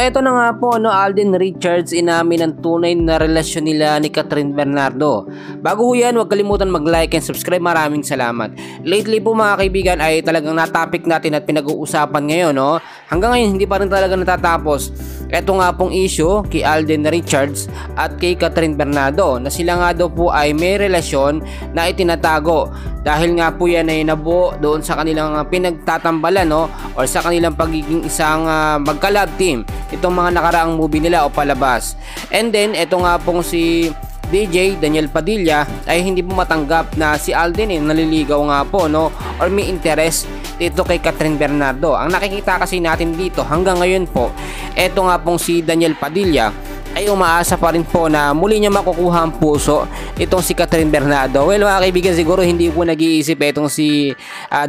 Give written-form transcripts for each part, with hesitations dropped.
eto na nga po, no, Alden Richards inamin ang tunay na relasyon nila ni Kathryn Bernardo. Bago ho yan, huwag kalimutan mag-like and subscribe. Maraming salamat. Lately po mga kaibigan ay talagang na-topic natin at pinag-uusapan ngayon, no. Hanggang ngayon hindi pa rin talaga natatapos. Eto nga pong issue kay Alden Richards at kay Kathryn Bernardo na sila nga daw po ay may relasyon na itinatago dahil nga po yan ay nabuo doon sa kanilang pinagtatambalan, no, or sa kanilang pagiging isang magka-love team itong mga nakaraang movie nila o palabas. And then eto nga pong si DJ Daniel Padilla ay hindi po matanggap na si Alden naliligaw nga po, no, or may interest dito kay Kathryn Bernardo. Ang nakikita kasi natin dito hanggang ngayon po, eto nga pong si Daniel Padilla ay umaasa pa rin po na muli niya makukuha ang puso itong si Kathryn Bernardo. Well mga kaibigan, siguro hindi po nag-iisip itong si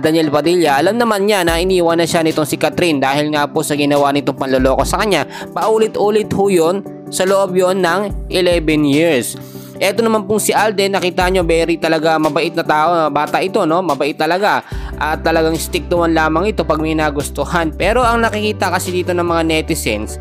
Daniel Padilla. Alam naman niya na iniwan na siya nitong si Kathryn dahil nga po sa ginawa nitong panloloko sa kanya. Paulit-ulit ho yun sa loob yon ng 11 years. Eto naman pong si Alden, nakita nyo very talaga mabait na tao, bata ito, no, mabait talaga at talagang stick to one lamang ito pag may nagustuhan. Pero ang nakikita kasi dito ng mga netizens,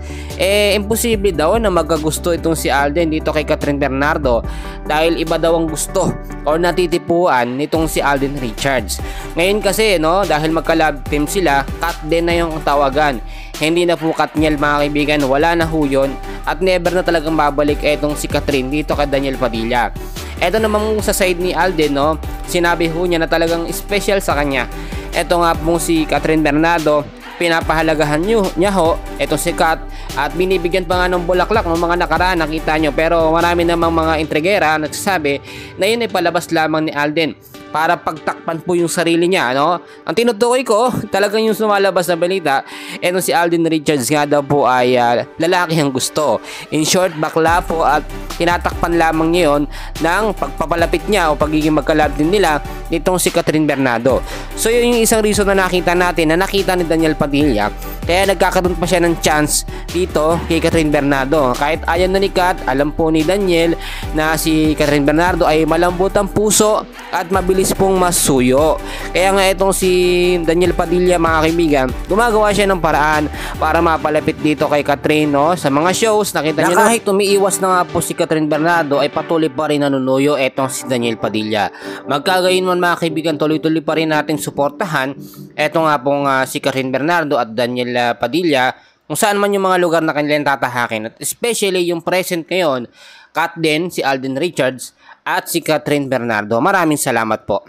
imposible daw na magkagusto itong si Alden dito kay Kathryn Bernardo dahil iba daw ang gusto or natitipuan nitong si Alden Richards. Ngayon kasi, no, dahil magka-love team sila, cut din na yung tawagan. Hindi na po Katniel mga kaibigan, wala na ho yun at never na talagang babalik etong si Kathryn dito kay Daniel Padilla. Eto naman sa side ni Alden, no, sinabi ho niya na talagang special sa kanya. Eto nga pong si Kathryn Bernardo, pinapahalagahan niya ho etong si Kat at binibigyan pa nga ng bulaklak ng mga nakaraan, nakita nyo. Pero marami namang mga intrigera nagsasabi na yun ay palabas lamang ni Alden para pagtakpan po yung sarili niya, no? Ang tinutukoy ko, talagang yung sumalabas na balita, etong si Alden Richards nga daw po ay lalaki ang gusto. In short, bakla po at tinatakpan lamang niya yun ng pagpapalapit niya o pagiging magkalab din nila nitong si Kathryn Bernardo. So yun yung isang reason na nakita natin, na nakita ni Daniel Padilla, kaya nagkakaroon pa siya ng chance dito kay Kathryn Bernardo. Kahit ayaw na ni Kat, alam po ni Daniel na si Kathryn Bernardo ay malambot ang puso at mabilis pong masuyo. Kaya nga itong si Daniel Padilla mga kaibigan, gumagawa siya ng paraan para mapalapit dito kay Kathryn, no, sa mga shows. Nakita niyo na kahit umiiwas na nga po si Kathryn Bernardo ay patuloy pa rin nanunuyo etong si Daniel Padilla. Magkagayon man mga kaibigan, tuloy-tuloy pa rin nating suportahan eto nga pong si Kathryn Bernardo at Daniel Padilla kung saan man yung mga lugar na kanilang tatahakin, at especially yung present ngayon, Kat din, si Alden Richards at si Kathryn Bernardo. Maraming salamat po.